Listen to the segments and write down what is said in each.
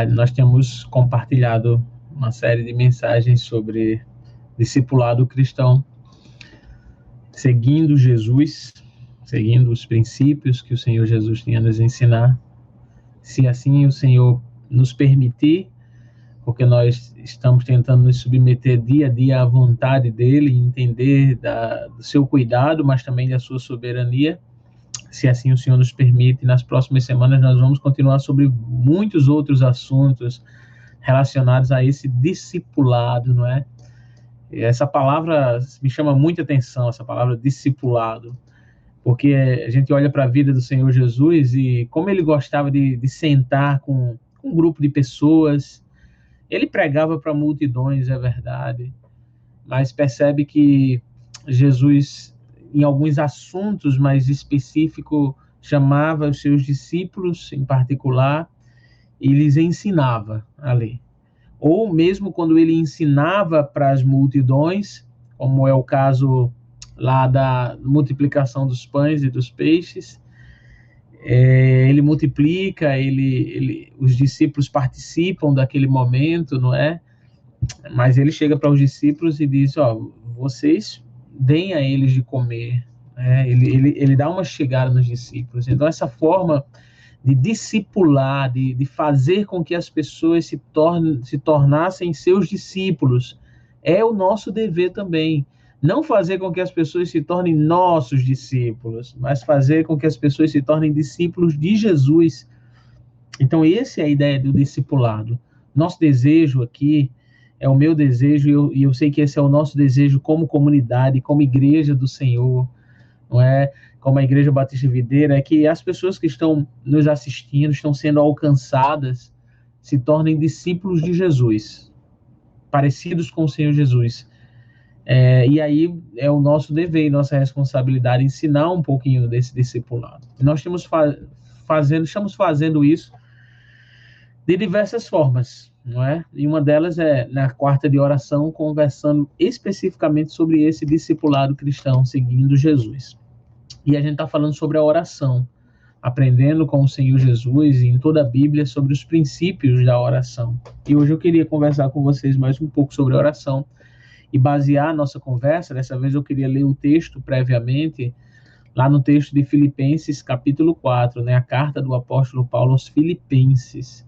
Nós temos compartilhado uma série de mensagens sobre discipulado cristão, seguindo Jesus, seguindo os princípios que o Senhor Jesus tinha a nos ensinar. Se assim o Senhor nos permitir, porque nós estamos tentando nos submeter dia a dia à vontade dele, entender do seu cuidado, mas também da sua soberania. Se assim o Senhor nos permite, nas próximas semanas nós vamos continuar sobre muitos outros assuntos relacionados a esse discipulado, não é? E essa palavra me chama muita atenção, essa palavra discipulado, porque a gente olha para a vida do Senhor Jesus e como ele gostava de sentar com um grupo de pessoas. Ele pregava para multidões, é verdade, mas percebe que Jesus, em alguns assuntos mais específicos, chamava os seus discípulos em particular e lhes ensinava a ler. Ou mesmo quando ele ensinava para as multidões, como é o caso lá da multiplicação dos pães e dos peixes, ele multiplica, os discípulos participam daquele momento, não é? Mas ele chega para os discípulos e diz, vocês deem a eles de comer. Ele dá uma chegada nos discípulos. Então, essa forma de discipular, de fazer com que as pessoas se tornassem seus discípulos, é o nosso dever também. Não fazer com que as pessoas se tornem nossos discípulos, mas fazer com que as pessoas se tornem discípulos de Jesus. Então, essa é a ideia do discipulado. Nosso desejo aqui é o meu desejo, e eu sei que esse é o nosso desejo como comunidade, como igreja do Senhor, não é? Como a Igreja Batista Videira, é que as pessoas que estão nos assistindo, estão sendo alcançadas, se tornem discípulos de Jesus, parecidos com o Senhor Jesus. E aí é o nosso dever, nossa responsabilidade ensinar um pouquinho desse discipulado. Nós estamos fazendo isso de diversas formas, não é? E uma delas é na quarta de oração, conversando especificamente sobre esse discipulado cristão, seguindo Jesus. E a gente está falando sobre a oração, aprendendo com o Senhor Jesus e em toda a Bíblia sobre os princípios da oração. E hoje eu queria conversar com vocês mais um pouco sobre a oração e basear a nossa conversa. Dessa vez eu queria ler o texto previamente, lá no texto de Filipenses, capítulo 4, né? A carta do apóstolo Paulo aos Filipenses.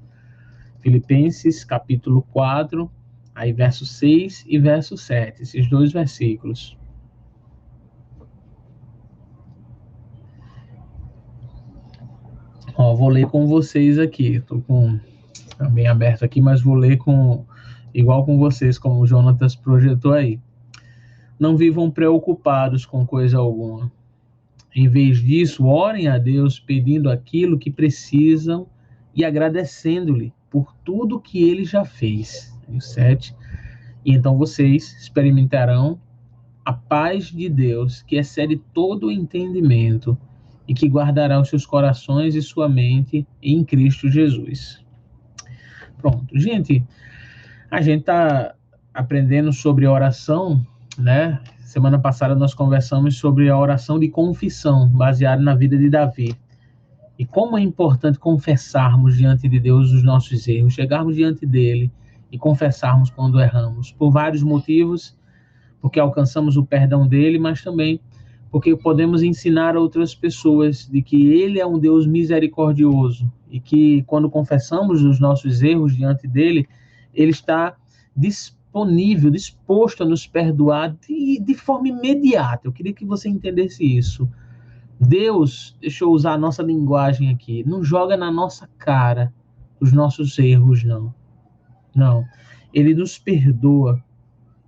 Filipenses, capítulo 4, aí verso 6 e verso 7, esses dois versículos. Vou ler com vocês aqui, estou também aberto aqui, mas vou ler igual com vocês, como o Jonatas projetou aí. Não vivam preocupados com coisa alguma. Em vez disso, orem a Deus pedindo aquilo que precisam e agradecendo-lhe por tudo que ele já fez. O 7. E então vocês experimentarão a paz de Deus, que excede todo o entendimento, e que guardará os seus corações e sua mente em Cristo Jesus. Pronto, gente, a gente está aprendendo sobre oração, né? Semana passada nós conversamos sobre a oração de confissão, baseada na vida de Davi. E como é importante confessarmos diante de Deus os nossos erros, chegarmos diante dele e confessarmos quando erramos, por vários motivos, porque alcançamos o perdão dele, mas também porque podemos ensinar a outras pessoas de que ele é um Deus misericordioso e que quando confessamos os nossos erros diante dele, ele está disponível, disposto a nos perdoar de forma imediata. Eu queria que você entendesse isso. Deus, deixa eu usar a nossa linguagem aqui, não joga na nossa cara os nossos erros, não. Não. Ele nos perdoa,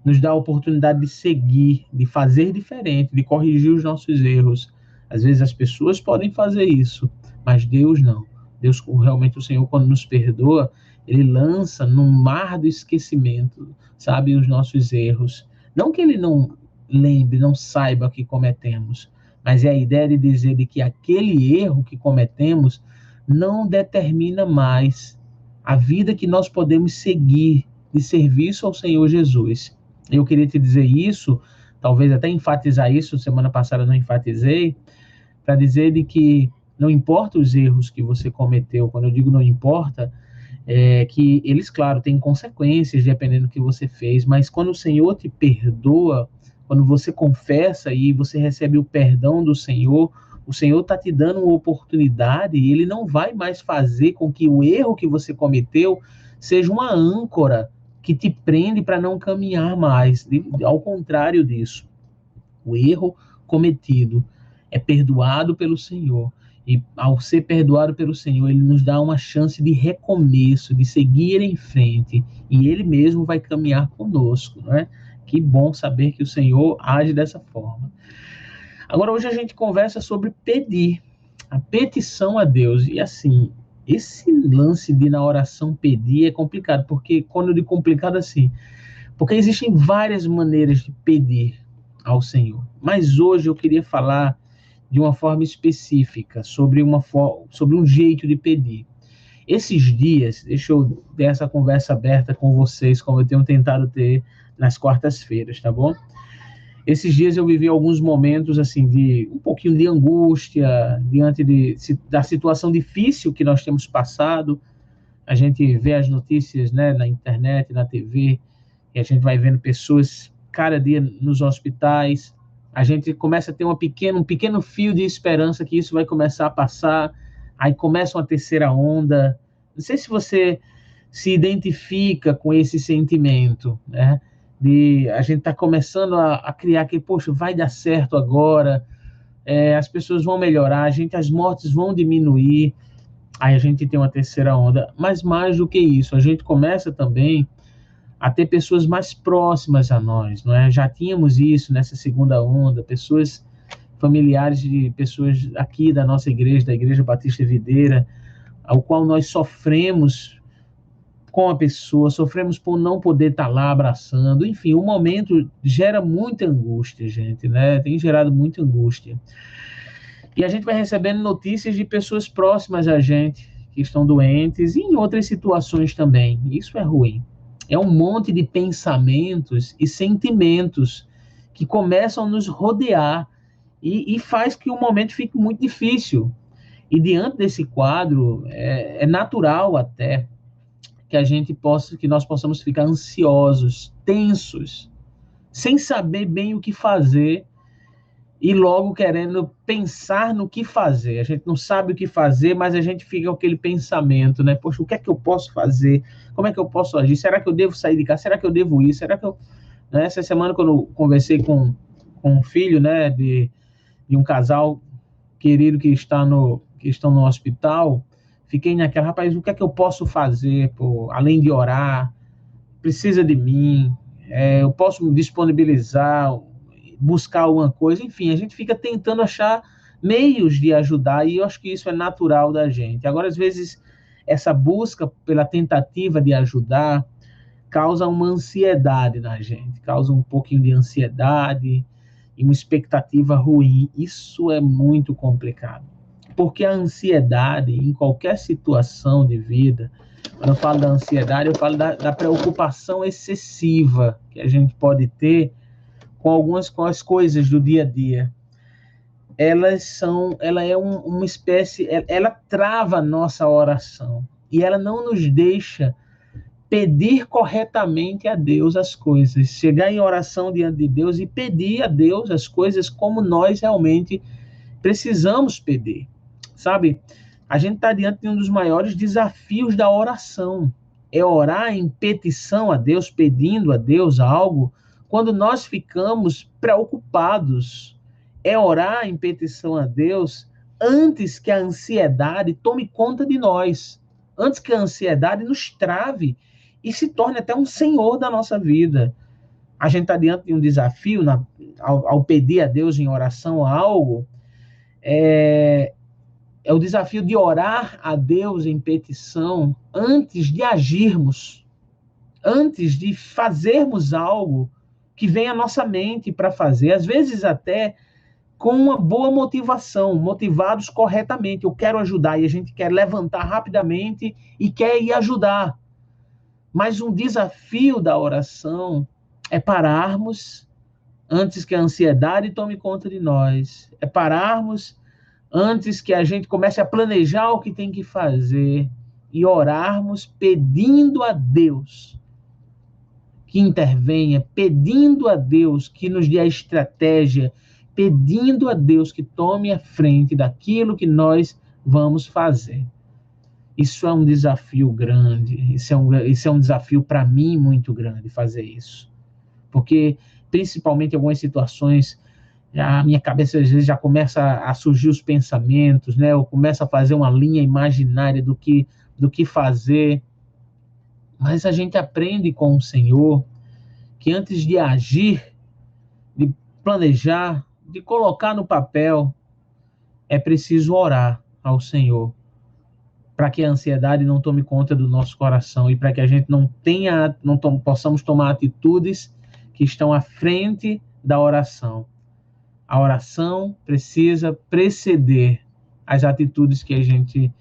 nos dá a oportunidade de seguir, de fazer diferente, de corrigir os nossos erros. Às vezes as pessoas podem fazer isso, mas Deus não. Deus, realmente o Senhor, quando nos perdoa, ele lança num mar do esquecimento, sabe, os nossos erros. Não que ele não lembre, não saiba que cometemos, mas é a ideia de dizer de que aquele erro que cometemos não determina mais a vida que nós podemos seguir de serviço ao Senhor Jesus. Eu queria te dizer isso, talvez até enfatizar isso, semana passada não enfatizei, para dizer de que não importa os erros que você cometeu. Quando eu digo não importa, que eles, claro, têm consequências dependendo do que você fez, mas quando o Senhor te perdoa, quando você confessa e você recebe o perdão do Senhor, o Senhor está te dando uma oportunidade e Ele não vai mais fazer com que o erro que você cometeu seja uma âncora que te prende para não caminhar mais. Ao contrário disso, o erro cometido é perdoado pelo Senhor. E ao ser perdoado pelo Senhor, Ele nos dá uma chance de recomeço, de seguir em frente. E Ele mesmo vai caminhar conosco, não é? Que bom saber que o Senhor age dessa forma. Agora, hoje a gente conversa sobre pedir, a petição a Deus. E assim, esse lance de na oração pedir é complicado, porque quando eu digo complicado assim, porque existem várias maneiras de pedir ao Senhor. Mas hoje eu queria falar de uma forma específica, sobre um jeito de pedir. Esses dias, deixa eu ter essa conversa aberta com vocês, como eu tenho tentado ter nas quartas-feiras, tá bom? Esses dias eu vivi alguns momentos assim de um pouquinho de angústia diante da situação difícil que nós temos passado. A gente vê as notícias, né, na internet, na TV, e a gente vai vendo pessoas cada dia nos hospitais. A gente começa a ter um pequeno fio de esperança que isso vai começar a passar. Aí começa uma terceira onda. Não sei se você se identifica com esse sentimento, né? A gente está começando a criar que, poxa, vai dar certo agora, as pessoas vão melhorar, as mortes vão diminuir, aí a gente tem uma terceira onda. Mas mais do que isso, a gente começa também a ter pessoas mais próximas a nós, não é? Já tínhamos isso nessa segunda onda, pessoas familiares de pessoas aqui da nossa igreja, da Igreja Batista Videira, ao qual nós sofremos com a pessoa, sofremos por não poder estar lá abraçando. Enfim, o momento gera muita angústia, gente, né? Tem gerado muita angústia. E a gente vai recebendo notícias de pessoas próximas a gente, que estão doentes, e em outras situações também. Isso é ruim. É um monte de pensamentos e sentimentos que começam a nos rodear e faz que o momento fique muito difícil. E diante desse quadro, é natural até que nós possamos ficar ansiosos, tensos, sem saber bem o que fazer e logo querendo pensar no que fazer. A gente não sabe o que fazer, mas a gente fica com aquele pensamento, né? Poxa, o que é que eu posso fazer? Como é que eu posso agir? Será que eu devo sair de casa? Será que eu devo ir? Será que eu... Essa semana, quando eu conversei com um filho, né, de um casal querido que estão no hospital, fiquei naquela, rapaz, o que é que eu posso fazer, pô, além de orar? Precisa de mim, eu posso me disponibilizar, buscar alguma coisa, enfim, a gente fica tentando achar meios de ajudar, e eu acho que isso é natural da gente. Agora, às vezes, essa busca pela tentativa de ajudar causa uma ansiedade na gente, causa um pouquinho de ansiedade e uma expectativa ruim. Isso é muito complicado. Porque a ansiedade, em qualquer situação de vida, quando eu falo da ansiedade, eu falo da preocupação excessiva que a gente pode ter com as coisas do dia a dia. Ela é uma espécie, ela trava a nossa oração e ela não nos deixa pedir corretamente a Deus as coisas, chegar em oração diante de Deus e pedir a Deus as coisas como nós realmente precisamos pedir. Sabe, a gente está diante de um dos maiores desafios da oração. É orar em petição a Deus, pedindo a Deus algo, quando nós ficamos preocupados. É orar em petição a Deus antes que a ansiedade tome conta de nós, antes que a ansiedade nos trave e se torne até um senhor da nossa vida. A gente está diante de um desafio ao pedir a Deus em oração algo, é o desafio de orar a Deus em petição antes de agirmos, antes de fazermos algo que vem à nossa mente para fazer, às vezes até com uma boa motivação, motivados corretamente. Eu quero ajudar, e a gente quer levantar rapidamente e quer ir ajudar. Mas um desafio da oração é pararmos antes que a ansiedade tome conta de nós, é pararmos antes que a gente comece a planejar o que tem que fazer e orarmos pedindo a Deus que intervenha, pedindo a Deus que nos dê a estratégia, pedindo a Deus que tome a frente daquilo que nós vamos fazer. Isso é um desafio grande, isso é um desafio para mim muito grande, fazer isso. Porque, principalmente em algumas situações, a minha cabeça às vezes já começa a surgir os pensamentos, né? Eu começo a fazer uma linha imaginária do que fazer. Mas a gente aprende com o Senhor que antes de agir, de planejar, de colocar no papel, é preciso orar ao Senhor, para que a ansiedade não tome conta do nosso coração e para que a gente possamos tomar atitudes que estão à frente da oração. A oração precisa preceder as atitudes que a gente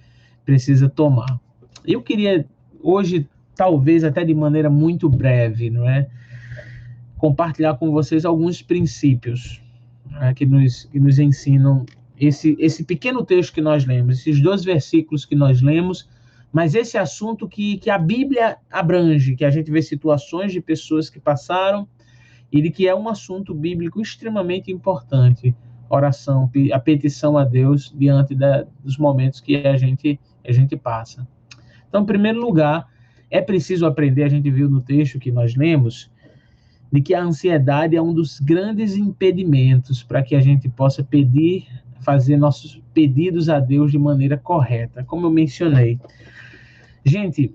precisa tomar. Eu queria hoje, talvez até de maneira muito breve, não é, compartilhar com vocês alguns princípios, né, que nos ensinam esse pequeno texto que nós lemos, esses 2 versículos que nós lemos, mas esse assunto que a Bíblia abrange, que a gente vê situações de pessoas que passaram, e de que é um assunto bíblico extremamente importante, oração, a petição a Deus diante dos momentos que a gente passa. Então, em primeiro lugar, é preciso aprender, a gente viu no texto que nós lemos, de que a ansiedade é um dos grandes impedimentos para que a gente possa fazer nossos pedidos a Deus de maneira correta, como eu mencionei. Gente,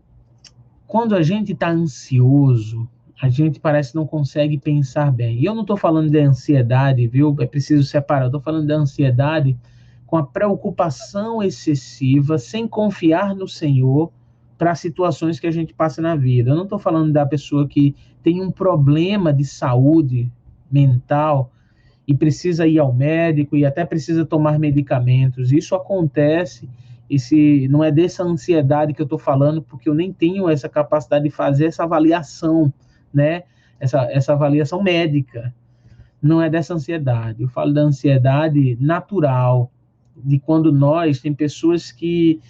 quando a gente está ansioso, a gente parece que não consegue pensar bem. E eu não estou falando de ansiedade, viu? É preciso separar. Eu estou falando da ansiedade com a preocupação excessiva, sem confiar no Senhor para as situações que a gente passa na vida. Eu não estou falando da pessoa que tem um problema de saúde mental e precisa ir ao médico e até precisa tomar medicamentos. Isso acontece, não é dessa ansiedade que eu estou falando, porque eu nem tenho essa capacidade de fazer essa avaliação, né? Essa avaliação médica. Não é dessa ansiedade. Eu falo da ansiedade natural, de quando tem pessoas que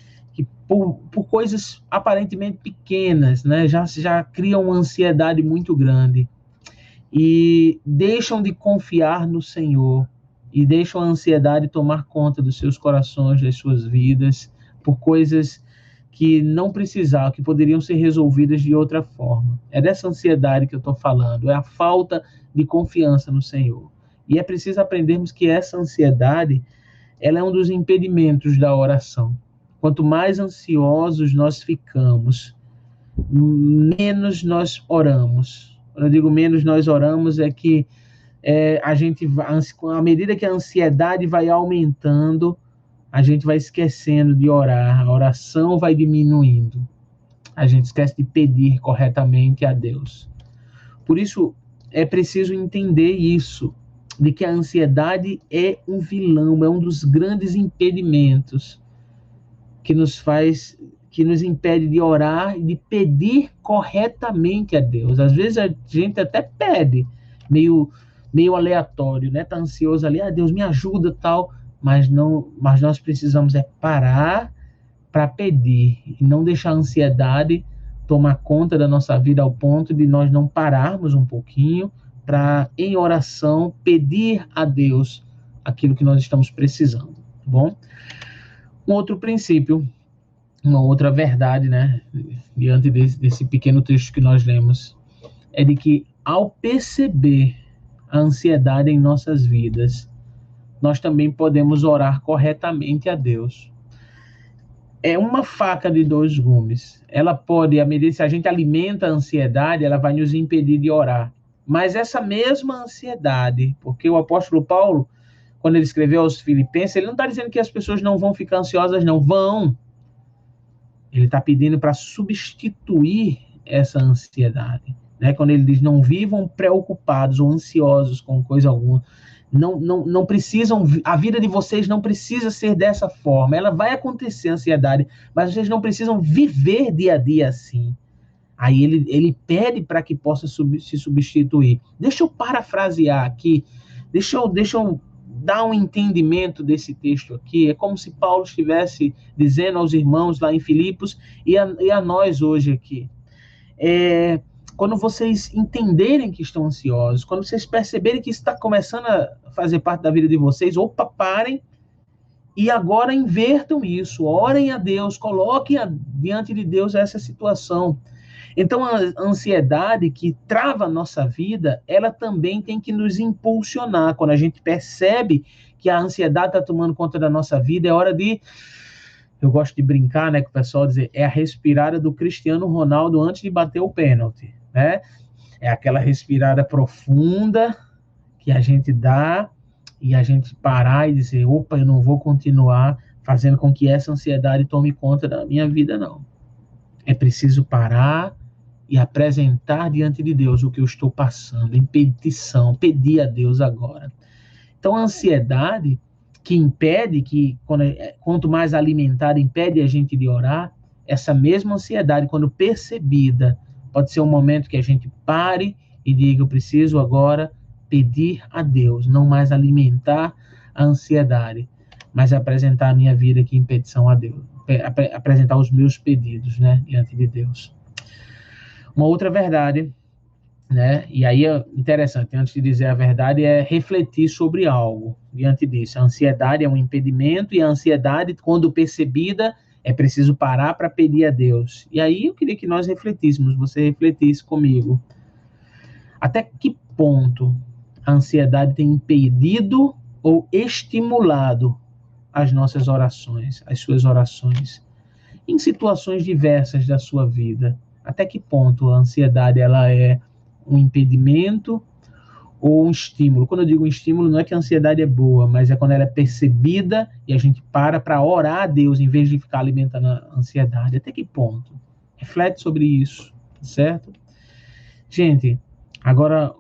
por coisas aparentemente pequenas, né, já criam uma ansiedade muito grande e deixam de confiar no Senhor e deixam a ansiedade tomar conta dos seus corações, das suas vidas, por coisas que não precisavam, que poderiam ser resolvidas de outra forma. É dessa ansiedade que eu estou falando, é a falta de confiança no Senhor. E é preciso aprendermos que essa ansiedade, ela é um dos impedimentos da oração. Quanto mais ansiosos nós ficamos, menos nós oramos. Quando eu digo menos nós oramos, é que à medida que a ansiedade vai aumentando, a gente vai esquecendo de orar, a oração vai diminuindo. A gente esquece de pedir corretamente a Deus. Por isso, é preciso entender isso, de que a ansiedade é um vilão, é um dos grandes impedimentos que nos impede de orar e de pedir corretamente a Deus. Às vezes a gente até pede, meio aleatório, né? Tá ansioso ali, Deus me ajuda, tal, mas nós precisamos parar para pedir e não deixar a ansiedade tomar conta da nossa vida ao ponto de nós não pararmos um pouquinho para, em oração, pedir a Deus aquilo que nós estamos precisando, tá bom? Um outro princípio, uma outra verdade, né, diante desse pequeno texto que nós lemos, é de que ao perceber a ansiedade em nossas vidas, nós também podemos orar corretamente a Deus. É uma faca de 2 gumes. Ela pode, à medida que a gente alimenta a ansiedade, ela vai nos impedir de orar. Mas essa mesma ansiedade, porque o apóstolo Paulo, quando ele escreveu aos Filipenses, ele não está dizendo que as pessoas não vão ficar ansiosas, não. Vão. Ele está pedindo para substituir essa ansiedade. Né? Quando ele diz, não vivam preocupados ou ansiosos com coisa alguma. Não precisam, a vida de vocês não precisa ser dessa forma. Ela vai acontecer, a ansiedade, mas vocês não precisam viver dia a dia assim. Aí ele pede para que possa se substituir. Deixa eu parafrasear aqui, deixa eu dar um entendimento desse texto aqui, é como se Paulo estivesse dizendo aos irmãos lá em Filipos e a nós hoje aqui. Quando vocês entenderem que estão ansiosos, quando vocês perceberem que isso está começando a fazer parte da vida de vocês, opa, parem e agora invertam isso, orem a Deus, coloquem diante de Deus essa situação. Então, a ansiedade que trava a nossa vida, ela também tem que nos impulsionar. Quando a gente percebe que a ansiedade está tomando conta da nossa vida, é hora de... Eu gosto de brincar, né, com o pessoal dizer, é a respirada do Cristiano Ronaldo antes de bater o pênalti, né? É aquela respirada profunda que a gente dá e a gente parar e dizer, opa, eu não vou continuar fazendo com que essa ansiedade tome conta da minha vida, não. É preciso parar e apresentar diante de Deus o que eu estou passando, em petição, pedir a Deus agora. Então, a ansiedade que impede, quanto mais alimentar, impede a gente de orar, essa mesma ansiedade, quando percebida, pode ser um momento que a gente pare e diga, eu preciso agora pedir a Deus, não mais alimentar a ansiedade, mas apresentar a minha vida aqui em petição a Deus, apresentar os meus pedidos, né, diante de Deus. Uma outra verdade, né, e aí é interessante, antes de dizer a verdade, é refletir sobre algo diante disso. A ansiedade é um impedimento e a ansiedade, quando percebida, é preciso parar para pedir a Deus. E aí eu queria que nós refletíssemos, você refletisse comigo. Até que ponto a ansiedade tem impedido ou estimulado as nossas orações, as suas orações, em situações diversas da sua vida? Até que ponto a ansiedade ela é um impedimento ou um estímulo? Quando eu digo um estímulo, não é que a ansiedade é boa, mas é quando ela é percebida e a gente para orar a Deus em vez de ficar alimentando a ansiedade. Até que ponto? Reflete sobre isso, certo? Gente, agora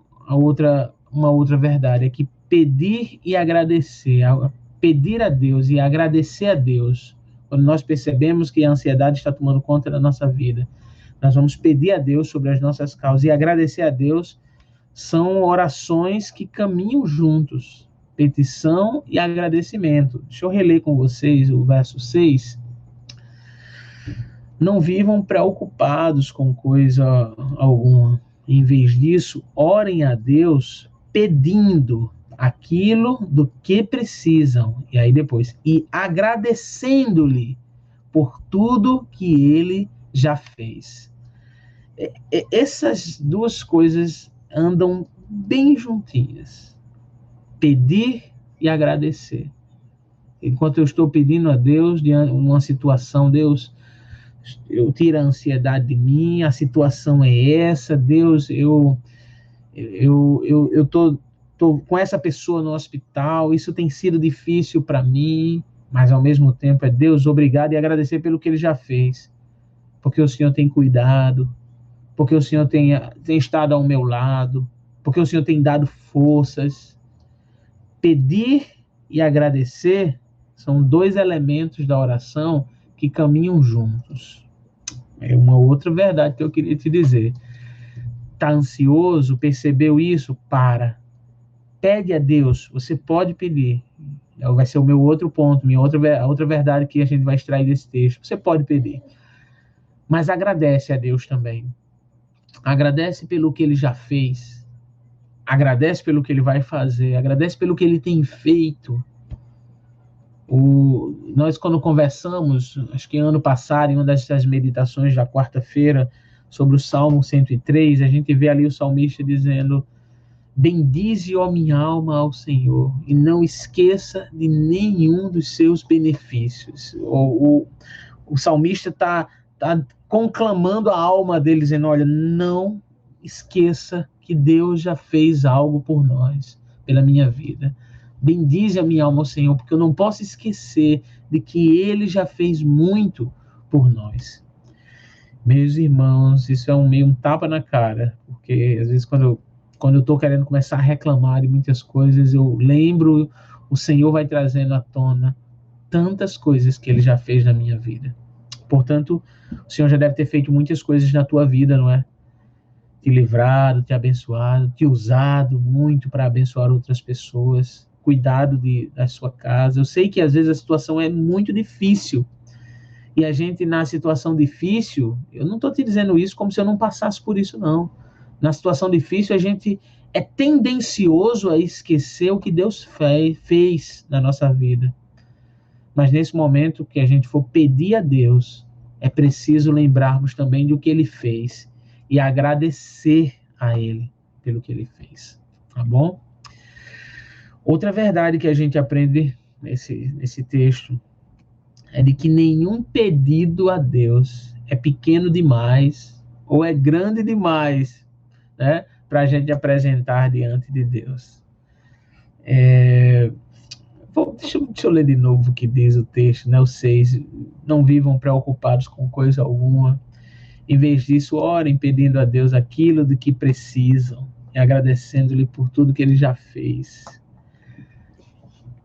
uma outra verdade é que pedir e agradecer, pedir a Deus e agradecer a Deus, quando nós percebemos que a ansiedade está tomando conta da nossa vida, nós vamos pedir a Deus sobre as nossas causas e agradecer a Deus, são orações que caminham juntos, petição e agradecimento. Deixa eu reler com vocês o verso 6. Não vivam preocupados com coisa alguma. Em vez disso, orem a Deus pedindo aquilo do que precisam. E aí depois, e agradecendo-lhe por tudo que ele já fez. Essas duas coisas andam bem juntinhas. Pedir e agradecer. Enquanto eu estou pedindo a Deus diante de uma situação, Deus, eu tiro a ansiedade de mim, a situação é essa, Deus, eu tô com essa pessoa no hospital, isso tem sido difícil para mim, mas ao mesmo tempo é Deus, obrigado, e agradecer pelo que ele já fez, porque o Senhor tem cuidado, porque o Senhor tem estado ao meu lado, porque o Senhor tem dado forças. Pedir e agradecer são dois elementos da oração que caminham juntos. É uma outra verdade que eu queria te dizer. Está ansioso? Percebeu isso? Para. Pede a Deus. Você pode pedir. Vai ser o meu outro ponto, a outra verdade que a gente vai extrair desse texto. Você pode pedir. Mas agradece a Deus também. Agradece pelo que ele já fez. Agradece pelo que ele vai fazer. Agradece pelo que ele tem feito. Nós, quando conversamos, acho que ano passado, em uma dessas meditações da quarta-feira, sobre o Salmo 103, a gente vê ali o salmista dizendo: bendize, ó minha alma, ao Senhor, e não esqueça de nenhum dos seus benefícios. O salmista está conclamando a alma dele, dizendo: olha, não esqueça que Deus já fez algo por nós, pela minha vida. Bendize a minha alma ao Senhor, porque eu não posso esquecer de que Ele já fez muito por nós. Meus irmãos, isso é meio um tapa na cara, porque às vezes quando eu estou querendo começar a reclamar de muitas coisas, eu lembro, o Senhor vai trazendo à tona tantas coisas que Ele já fez na minha vida. Portanto, o Senhor já deve ter feito muitas coisas na tua vida, não é? Te livrado, te abençoado, te usado muito para abençoar outras pessoas. cuidado da sua casa. Eu sei que às vezes a situação é muito difícil. E a gente, na situação difícil, eu não estou te dizendo isso como se eu não passasse por isso, não. Na situação difícil, a gente é tendencioso a esquecer o que Deus fez na nossa vida. Mas nesse momento que a gente for pedir a Deus, é preciso lembrarmos também do que Ele fez e agradecer a Ele pelo que Ele fez. Tá bom? Outra verdade que a gente aprende nesse texto é de que nenhum pedido a Deus é pequeno demais ou é grande demais, né, para a gente apresentar diante de Deus. Deixa eu ler de novo o que diz o texto, né, o 6. Não vivam preocupados com coisa alguma. Em vez disso, orem pedindo a Deus aquilo de que precisam e agradecendo-lhe por tudo que Ele já fez.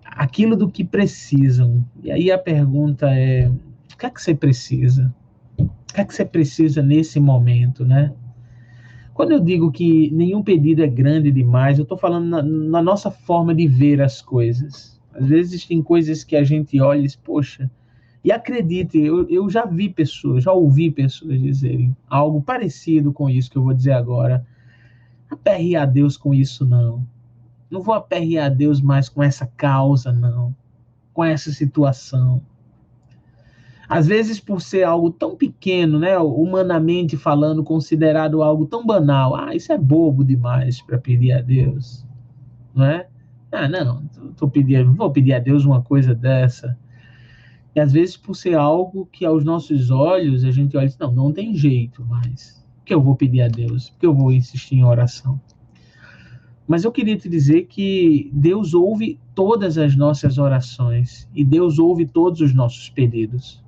Aquilo do que precisam. E aí a pergunta é: o que é que você precisa? O que é que você precisa nesse momento, né? Quando eu digo que nenhum pedido é grande demais, eu estou falando na nossa forma de ver as coisas. Às vezes tem coisas que a gente olha e diz, poxa, e acredite, eu já vi pessoas, já ouvi pessoas dizerem algo parecido com isso que eu vou dizer agora. Aperre a Deus com isso, não. Não vou aperrear a Deus mais com essa causa, não. Com essa situação. Às vezes, por ser algo tão pequeno, né, humanamente falando, considerado algo tão banal. Ah, isso é bobo demais para pedir a Deus. Não é? Ah, não, vou pedir a Deus uma coisa dessa. E às vezes, por ser algo que aos nossos olhos, a gente olha e diz, não tem jeito mais. Por que eu vou pedir a Deus? Por que eu vou insistir em oração? Mas eu queria te dizer que Deus ouve todas as nossas orações e Deus ouve todos os nossos pedidos.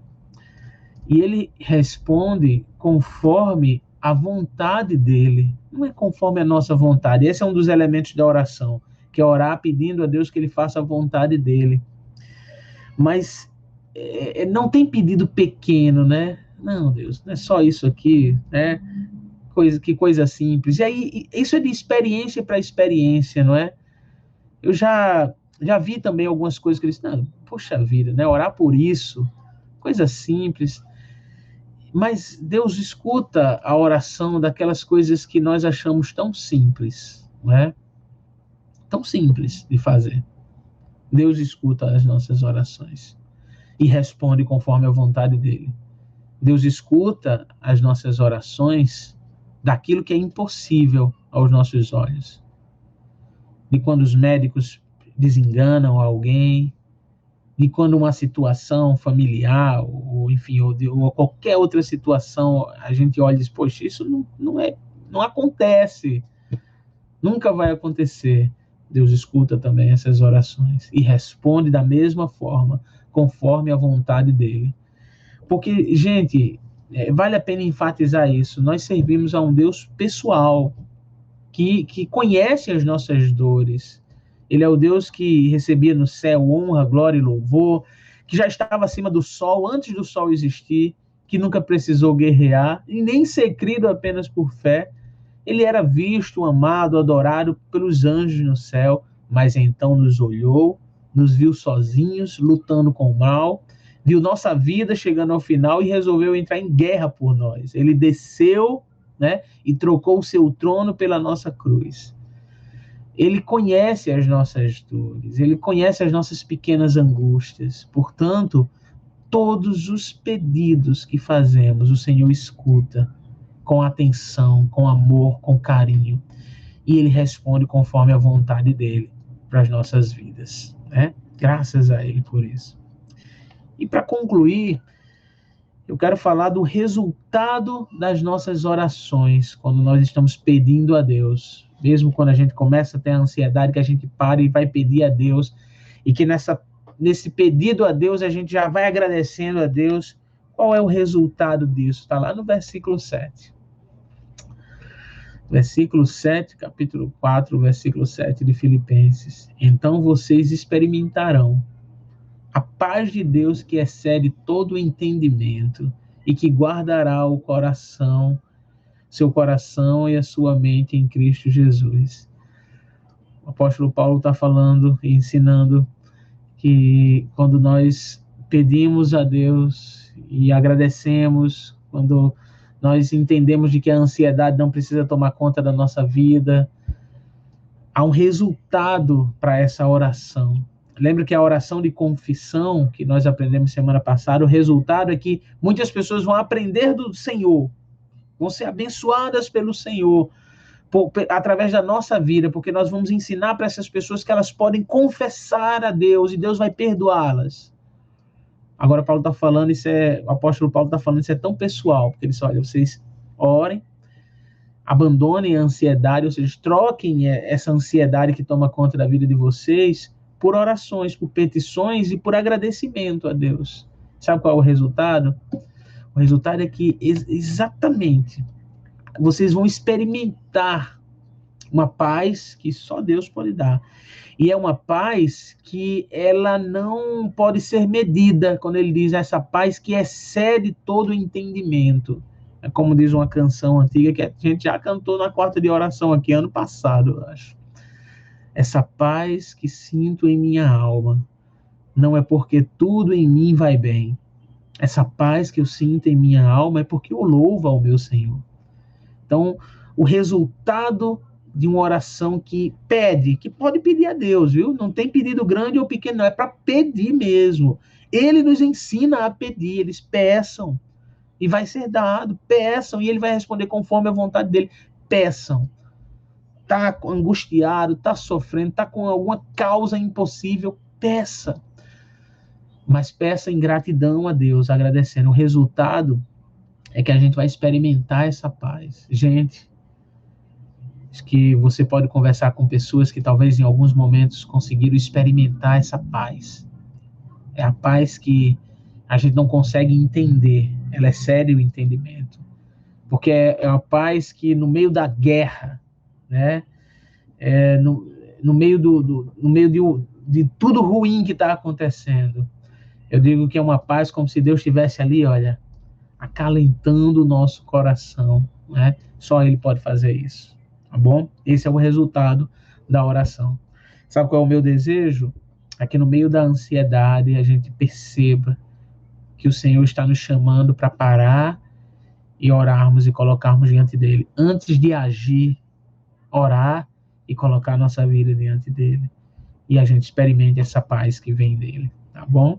E Ele responde conforme a vontade dele, não é conforme a nossa vontade. Esse é um dos elementos da oração, que é orar pedindo a Deus que Ele faça a vontade dele. Mas não tem pedido pequeno, né? Não, Deus, não é só isso aqui, né? Que coisa simples. E aí, isso é de experiência para experiência, não é? Eu já vi também algumas coisas que eles não, poxa vida, né? Orar por isso, coisa simples. Mas Deus escuta a oração daquelas coisas que nós achamos tão simples, né? Tão simples de fazer. Deus escuta as nossas orações e responde conforme a vontade dele. Deus escuta as nossas orações daquilo que é impossível aos nossos olhos. De quando os médicos desenganam alguém, de quando uma situação familiar, ou enfim, ou qualquer outra situação, a gente olha e diz, poxa, isso não acontece, nunca vai acontecer. Deus escuta também essas orações e responde da mesma forma, conforme a vontade dele. Porque, gente, vale a pena enfatizar isso. Nós servimos a um Deus pessoal, que conhece as nossas dores. Ele é o Deus que recebia no céu honra, glória e louvor, que já estava acima do sol, antes do sol existir, que nunca precisou guerrear, e nem ser crido apenas por fé. Ele era visto, amado, adorado pelos anjos no céu, mas então nos olhou, nos viu sozinhos, lutando com o mal, viu nossa vida chegando ao final e resolveu entrar em guerra por nós. Ele desceu, né, e trocou o seu trono pela nossa cruz. Ele conhece as nossas dores, ele conhece as nossas pequenas angústias. Portanto, todos os pedidos que fazemos, o Senhor escuta com atenção, com amor, com carinho. E ele responde conforme a vontade dele para as nossas vidas, né? Graças a ele por isso. E para concluir, eu quero falar do resultado das nossas orações, quando nós estamos pedindo a Deus. Mesmo quando a gente começa a ter a ansiedade, que a gente para e vai pedir a Deus, e que nesse pedido a Deus, a gente já vai agradecendo a Deus. Qual é o resultado disso? Está lá no versículo 7. Versículo 7, capítulo 4, versículo 7 de Filipenses. Então vocês experimentarão a paz de Deus que excede todo o entendimento e que guardará o coração, seu coração e a sua mente em Cristo Jesus. apóstolo Paulo está falando e ensinando que quando nós pedimos a Deus e agradecemos, quando nós entendemos de que a ansiedade não precisa tomar conta da nossa vida, há um resultado para essa oração. Lembra que a oração de confissão que nós aprendemos semana passada, o resultado é que muitas pessoas vão aprender do Senhor, vão ser abençoadas pelo Senhor, através da nossa vida, porque nós vamos ensinar para essas pessoas que elas podem confessar a Deus e Deus vai perdoá-las. Agora Paulo está falando, o apóstolo Paulo está falando, isso é tão pessoal, porque ele diz, olha, vocês orem, abandonem a ansiedade, ou seja, troquem essa ansiedade que toma conta da vida de vocês por orações, por petições e por agradecimento a Deus. Sabe qual é o resultado? O resultado é que exatamente vocês vão experimentar uma paz que só Deus pode dar. E é uma paz que ela não pode ser medida, quando ele diz essa paz que excede todo entendimento. É como diz uma canção antiga que a gente já cantou na quarta de oração aqui ano passado, eu acho. Essa paz que sinto em minha alma não é porque tudo em mim vai bem. Essa paz que eu sinto em minha alma é porque eu louvo ao meu Senhor. Então, o resultado de uma oração que pede, que pode pedir a Deus, viu? Não tem pedido grande ou pequeno, não, é para pedir mesmo. Ele nos ensina a pedir, eles peçam e vai ser dado, peçam e ele vai responder conforme a vontade dele. Peçam. Está angustiado, está sofrendo, está com alguma causa impossível, peça. Mas peça em gratidão a Deus, agradecendo. O resultado é que a gente vai experimentar essa paz. Gente, acho que você pode conversar com pessoas que talvez em alguns momentos conseguiram experimentar essa paz. É a paz que a gente não consegue entender. Ela é sério o entendimento. Porque é uma paz que no meio da guerra, né? No meio de tudo ruim que está acontecendo, eu digo que é uma paz como se Deus estivesse ali, olha, acalentando o nosso coração, né? Só Ele pode fazer isso, tá bom? Esse é o resultado da oração. Sabe qual é o meu desejo? É que no meio da ansiedade a gente perceba que o Senhor está nos chamando para parar e orarmos e colocarmos diante dele. Antes de agir, orar e colocar a nossa vida diante dele. E a gente experimente essa paz que vem dele, tá bom?